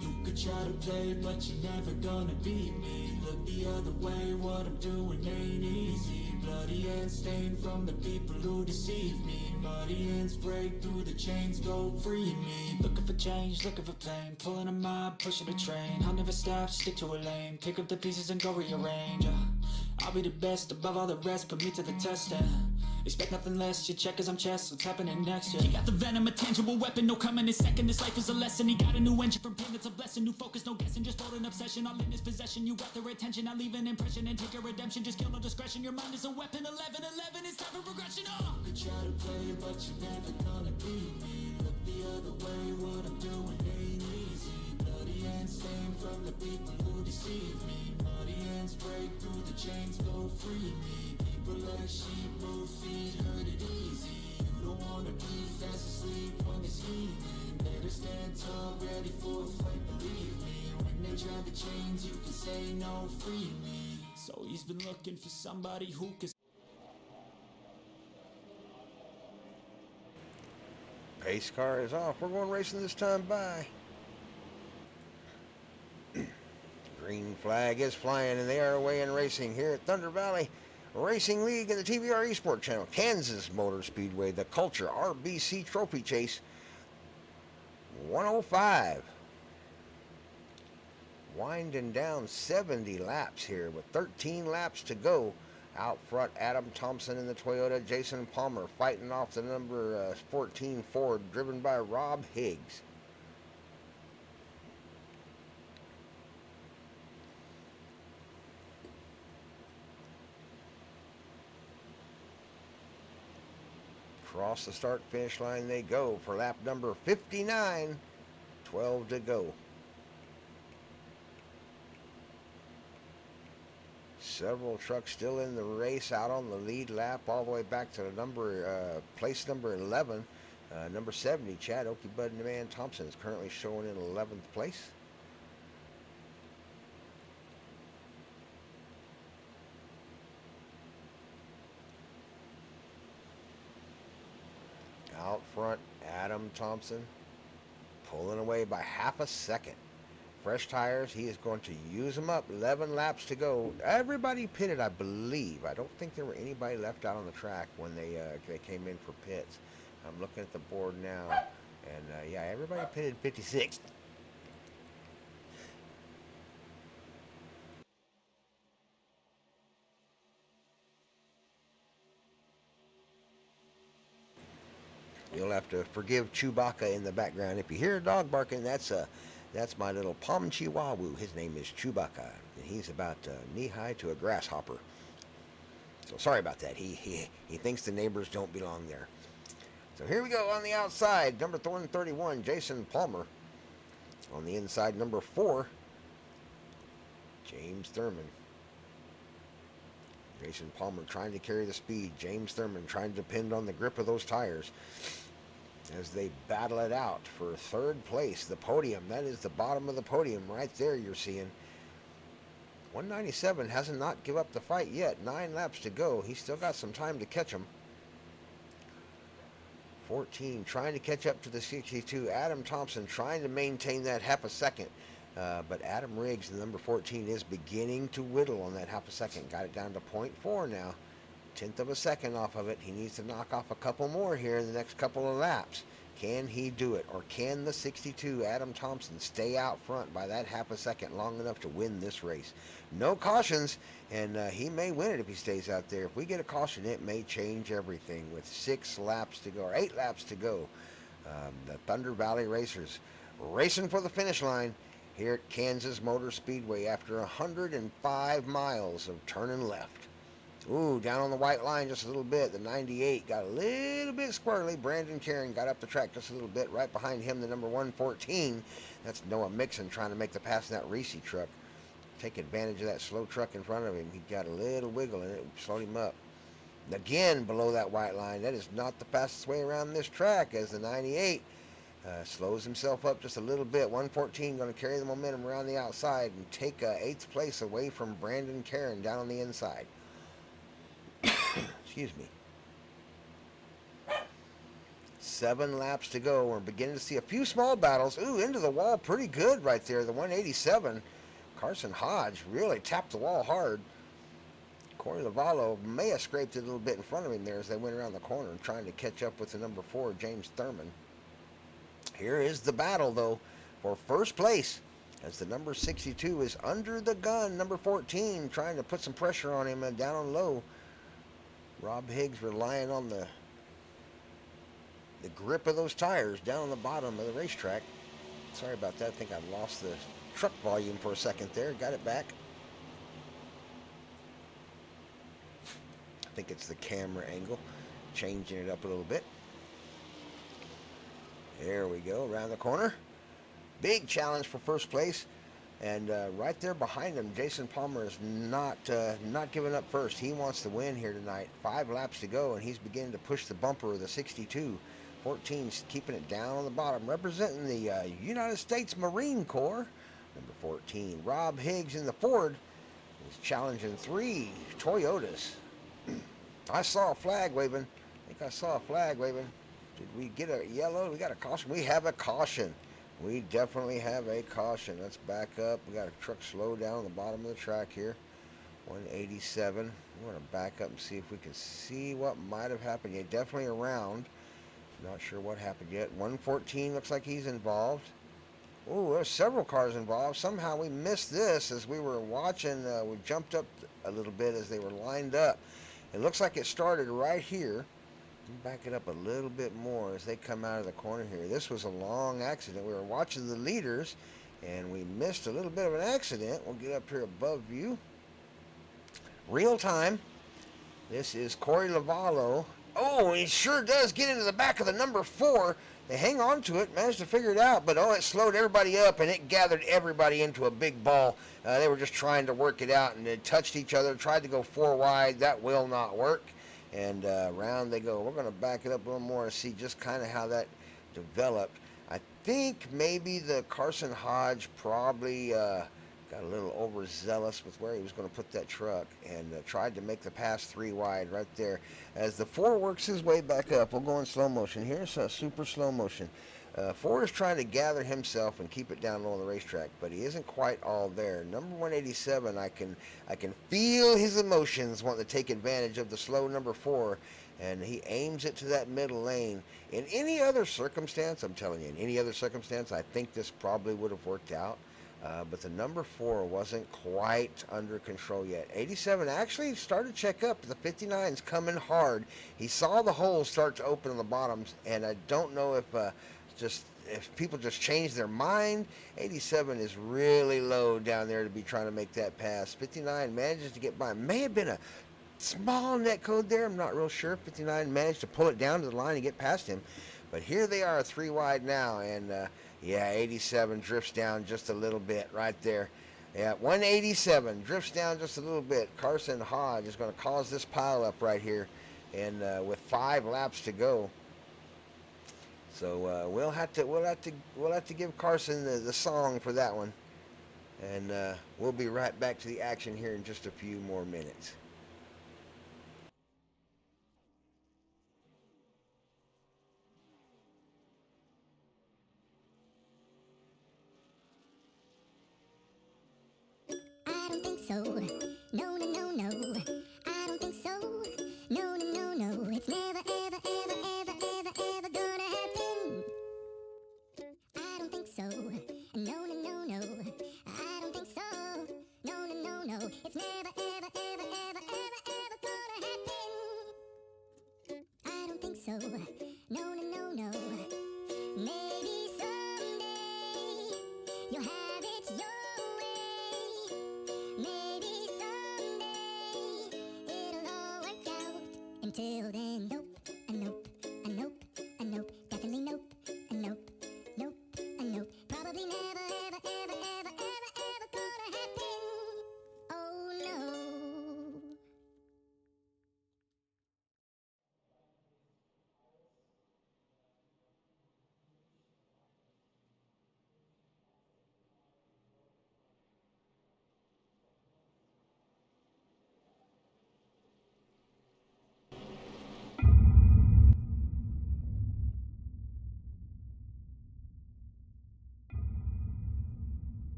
You could try to play, but you're never gonna beat me. Look the other way, what I'm doing ain't easy. Bloody hands stained from the people who deceive me. Muddy hands break through the chains, go free me. Looking for change, looking for pain. Pulling a mob, pushing a train. I'll never stop, stick to a lane. Pick up the pieces and go rearrange. I'll be the best above all the rest, put me to the test and expect nothing less. You check as I'm chess, what's happening next? Yeah. He got the venom, a tangible weapon, no coming in second. This life is a lesson. He got a new engine from pain, that's a blessing. New focus, no guessing, just hold an obsession. All in his possession, you got their attention. I'll leave an impression and take a redemption. Just kill no discretion. Your mind is a weapon. 11-11, it's time for progression. You could try to play, but you're never gonna beat me. Look the other way, what I'm doing ain't easy. Bloody hands stained from the people who deceive me. Muddy hands break through the chains, go free me. People like sheep move feet, hurt it easy. You don't wanna be fast asleep when it's evening. Better stand tall, ready for a fight, believe me. When they try the chains, you can say no, free me. So he's been looking for somebody who can. Pace car is off. We're going racing this time. Bye. Green flag is flying, and they are away and racing here at Thunder Valley Racing League and the TVR-Esports channel. Kansas Motor Speedway, the Culture RBC Trophy Chase 105. Winding down 70 laps here with 13 laps to go. Out front, Adam Thompson in the Toyota. Jason Palmer fighting off the number 14 Ford, driven by Rob Higgs. Across the start-finish line they go for lap number 59. 12 to go. Several trucks still in the race out on the lead lap all the way back to the place number 11. Number 70, Chad Okie Bud and the Man Thompson is currently showing in 11th place. Out front, Adam Thompson pulling away by half a second. Fresh tires, he is going to use them up. 11 laps to go. Everybody pitted, I believe. I don't think there were anybody left out on the track when they came in for pits. I'm looking at the board now, and yeah, everybody pitted 56. You'll have to forgive Chewbacca in the background. If you hear a dog barking, that's my little Pom Chihuahua. His name is Chewbacca, and he's about knee-high to a grasshopper. So sorry about that. He thinks the neighbors don't belong there. So here we go on the outside. Number 31, Jason Palmer. On the inside, number 4, James Thurman. Jason Palmer trying to carry the speed. James Thurman trying to depend on the grip of those tires as they battle it out for third place. The podium, that is the bottom of the podium right there you're seeing. 197 hasn't not give up the fight yet. 9 laps to go. He's still got some time to catch him. 14 trying to catch up to the 62. Adam Thompson trying to maintain that half a second. But Adam Riggs, the number 14, is beginning to whittle on that half a second. Got it down to 0.4 now. 1/10 of a second off of it. He needs to knock off a couple more here in the next couple of laps. Can he do it? Or can the 62 Adam Thompson stay out front by that half a second long enough to win this race? No cautions, and he may win it if he stays out there. If we get a caution, it may change everything with 6 laps to go, or 8 laps to go. The Thunder Valley Racers racing for the finish line here at Kansas Motor Speedway after 105 miles of turning left. Ooh, down on the white line just a little bit. The 98 got a little bit squirrely. Brandon Caron got up the track just a little bit. Right behind him, the number 114. That's Noah Mixon trying to make the pass in that Reese truck. Take advantage of that slow truck in front of him. He got a little wiggle in it. Slowed him up. Again, below that white line. That is not the fastest way around this track, as the 98 slows himself up just a little bit. 114 going to carry the momentum around the outside and take 8th place away from Brandon Caron down on the inside. Excuse me. 7 laps to go. We're beginning to see a few small battles. Ooh, into the wall pretty good right there. The 187. Carson Hodge really tapped the wall hard. Corey Lavallo may have scraped it a little bit in front of him there as they went around the corner and trying to catch up with the number 4, James Thurman. Here is the battle, though, for first place, as the number 62 is under the gun. Number 14 trying to put some pressure on him and down on low. Rob Higgs relying on the grip of those tires down on the bottom of the racetrack. Sorry about that. I think I lost the truck volume for a second there. Got it back. I think it's the camera angle. Changing it up a little bit. There we go. Around the corner. Big challenge for first place. And right there behind him, Jason Palmer is not giving up first. He wants to win here tonight. 5 laps to go, and he's beginning to push the bumper of the 62. 14's keeping it down on the bottom, representing the United States Marine Corps. Number 14, Rob Higgs in the Ford, is challenging 3 Toyotas. I saw a flag waving. I think I saw a flag waving. Did we get a yellow? We got a caution. We have a caution. We definitely have a caution. Let's back up. We got a truck slow down on the bottom of the track here. 187. We're going to back up and see if we can see what might have happened. Yeah, definitely around. Not sure what happened yet. 114 looks like he's involved. Oh, there's several cars involved. Somehow we missed this as we were watching. We jumped up a little bit as they were lined up. It looks like it started right here. Back it up a little bit more as they come out of the corner here. This was a long accident. We were watching the leaders and we missed a little bit of an accident. We'll get up here above you. Real time. This is Corey Lavallo. Oh, he sure does get into the back of the number 4. They hang on to it, managed to figure it out, but it slowed everybody up and it gathered everybody into a big ball. They were just trying to work it out and they touched each other, tried to go 4 wide. That will not work. And round they go. We're going to back it up a little more and see just kind of how that developed. I think maybe the Carson Hodge probably got a little overzealous with where he was going to put that truck and tried to make the pass 3 wide right there. As the 4 works his way back up, we'll go in slow motion. Here's a super slow motion. 4 is trying to gather himself and keep it down low on the racetrack, but he isn't quite all there. Number 187, I can feel his emotions wanting to take advantage of the slow number 4, and he aims it to that middle lane. In any other circumstance, I'm telling you, in any other circumstance, I think this probably would have worked out. But the number 4 wasn't quite under control yet. 87 actually started to check up. The 59's coming hard. He saw the holes start to open on the bottoms, and I don't know if people just change their mind. 87 is really low down there to be trying to make that pass. 59 manages to get by. May have been a small net code there. I'm not real sure. 59 managed to pull it down to the line and get past him. But here they are 3 wide now. And, 87 drifts down just a little bit right there. Yeah, 187 drifts down just a little bit. Carson Hodge is going to cause this pile up right here. And with 5 laps to go. So we'll have to give Carson the song for that one, And we'll be right back to the action here in just a few more minutes. I don't think so. No, no, no, no. I don't think so. No, no, no, no. It's never, ever, ever, ever, ever, ever gonna happen. I don't think so. No, no, no, no. I don't think so. No, no, no, no. It's never, ever, ever, ever, ever, ever gonna happen. I don't think so. No, no, no, no. Maybe someday you'll have it your way. Maybe someday it'll all work out. Until then, nope, a nope, a nope, a nope, definitely nope, a nope, nope, a nope. Probably never, ever, ever, ever, ever, ever gonna happen. Oh no.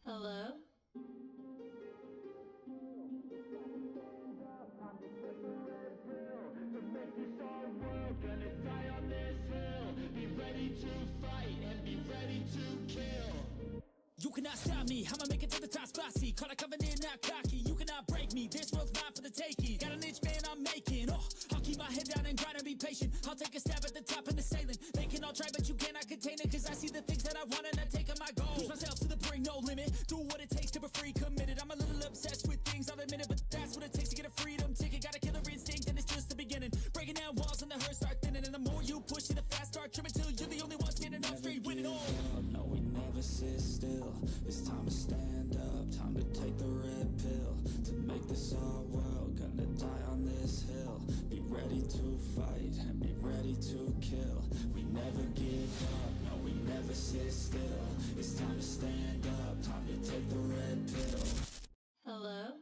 Hello? You cannot stop me, I'ma make it to the top spicy. Call a covenant, not cocky. You cannot break me, this world's mine for the taking. Got an inch, man, I'm making. Oh, I'll keep my head down and grind and be patient. I'll take a stab at the top and the sailing. They can all try, but you cannot contain it. Cause I see the things that I want and I take on my goal. Push myself to the brink, no limit. Do what it takes to be free, committed. I'm a little obsessed with things, I'll admit it. But that's what it takes to get a freedom ticket. Got a killer instinct and it's just the beginning. Breaking down walls and the hurt start thinning. And the more you push it, the fast start trimming. Till you're the only one standing up straight, winning all. No, we never sit still. It's time to stand up, time to take the red pill. To make this our world, gonna die on this hill. Be ready to fight and be ready to kill. We never give up, no, we never sit still. It's time to stand up, time to take the red pill. Hello?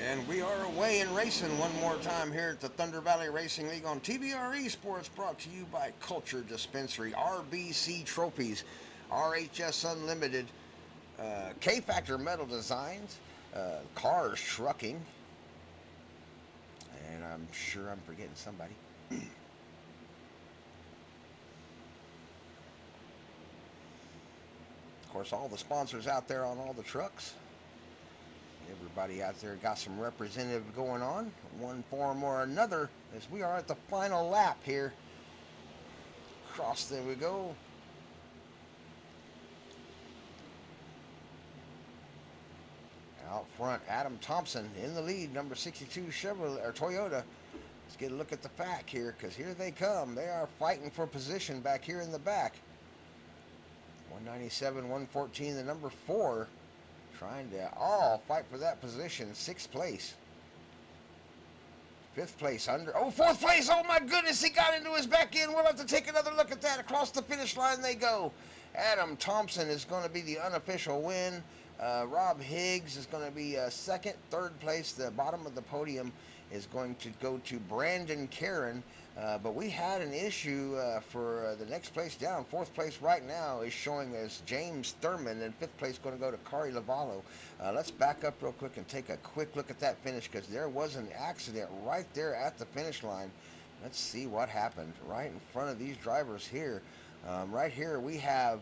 And we are away and racing one more time here at the Thunder Valley Racing League on TVR-Esports, brought to you by Culture Dispensary, RBC Trophies, RHS Unlimited, K-Factor Metal Designs, Cars Trucking, and I'm sure I'm forgetting somebody. Of course, all the sponsors out there on all the trucks. Everybody out there got some representative going on, one form or another, as we are at the final lap here. Across there we go. Out front, Adam Thompson in the lead, number 62 Chevrolet or Toyota. Let's get a look at the pack here, because here they come. They are fighting for position back here in the back. 197, 114, the number 4, trying to all fight for that position. 6th place. 5th place under. Oh, 4th place. Oh, my goodness. He got into his back end. We'll have to take another look at that. Across the finish line they go. Adam Thompson is going to be the unofficial win. Rob Higgs is going to be second. 3rd place, the bottom of the podium, is going to go to Brandon Karen. But we had an issue for the next place down. 4th place right now is showing as James Thurman, and 5th place going to go to Kari Lavallo. Let's back up real quick and take a quick look at that finish, because there was an accident right there at the finish line. Let's see what happened right in front of these drivers here. Right here we have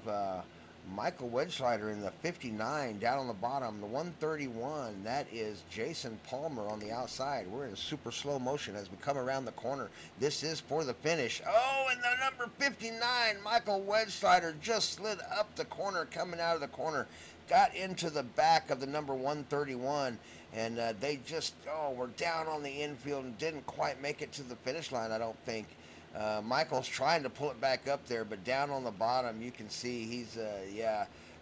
Michael Wedgeschleider in the 59 down on the bottom. The 131, that is Jason Palmer on the outside. We're in super slow motion as we come around the corner. This is for the finish. Oh, and the number 59, Michael Wedgeschleider, just slid up the corner, coming out of the corner. Got into the back of the number 131, and they just, were down on the infield and didn't quite make it to the finish line, I don't think. Michael's trying to pull it back up there, but down on the bottom you can see he's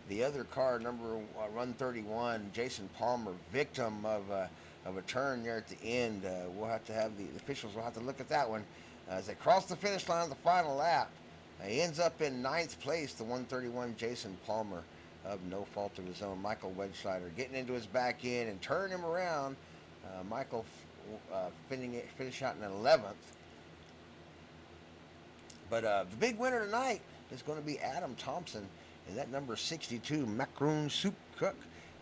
the other car, number 131, Jason Palmer, victim of a turn there at the end. We'll have to have the officials will have to look at that one as they cross the finish line of the final lap. He ends up in 9th place, the 131 Jason Palmer, of no fault of his own. Michael Wedgeschleider getting into his back end and turn him around. Michael finish out in 11th. But the big winner tonight is going to be Adam Thompson and that number 62 Macaroon Soup Cook,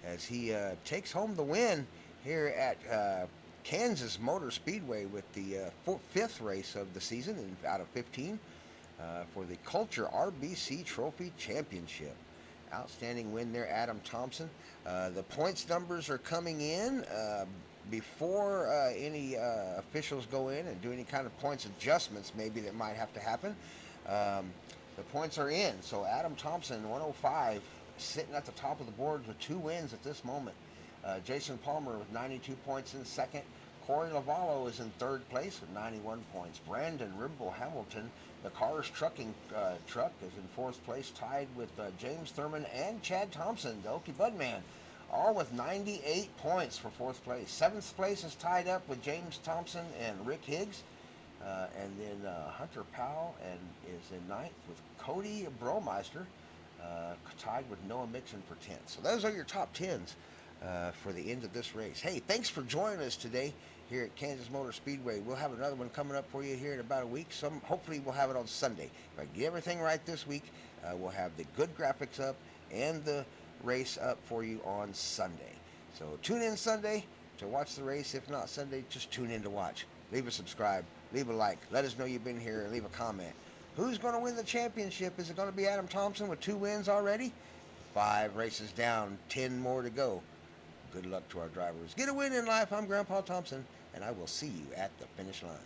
as he takes home the win here at Kansas Motor Speedway with the 5th race of the season out of 15 for the Culture RBC Trophy Championship. Outstanding win there, Adam Thompson. The points numbers are coming in before any officials go in and do any kind of points adjustments maybe that might have to happen. The points are in. So Adam Thompson, 105, sitting at the top of the board with 2 wins at this moment. Jason Palmer with 92 points in 2nd. Kari Lavallo is in 3rd place with 91 points. Brandon Rimble Hamilton, the Cars Trucking truck, is in 4th place, tied with James Thurman and Chad Thompson, the Okie Budman, all with 98 points for 4th place. 7th place is tied up with James Thompson and Rick Higgs. And then Hunter Powell is in 9th with Cody Bromeister, tied with Noah Mixon for 10th. So those are your top 10s for the end of this race. Hey, thanks for joining us today here at Kansas Motor Speedway. We'll have another one coming up for you here in about a week. Hopefully we'll have it on Sunday. If I get everything right this week, we'll have the good graphics up and the race up for you on Sunday. So tune in Sunday to watch the race. If not Sunday, just tune in to watch. Leave a subscribe, leave a like, let us know you've been here, and leave a comment. Who's going to win the championship? Is it going to be Adam Thompson with 2 wins already? 5 races down, 10 more to go. Good luck to our drivers. Get a win in life. I'm Grandpa Thompson, and I will see you at the finish line.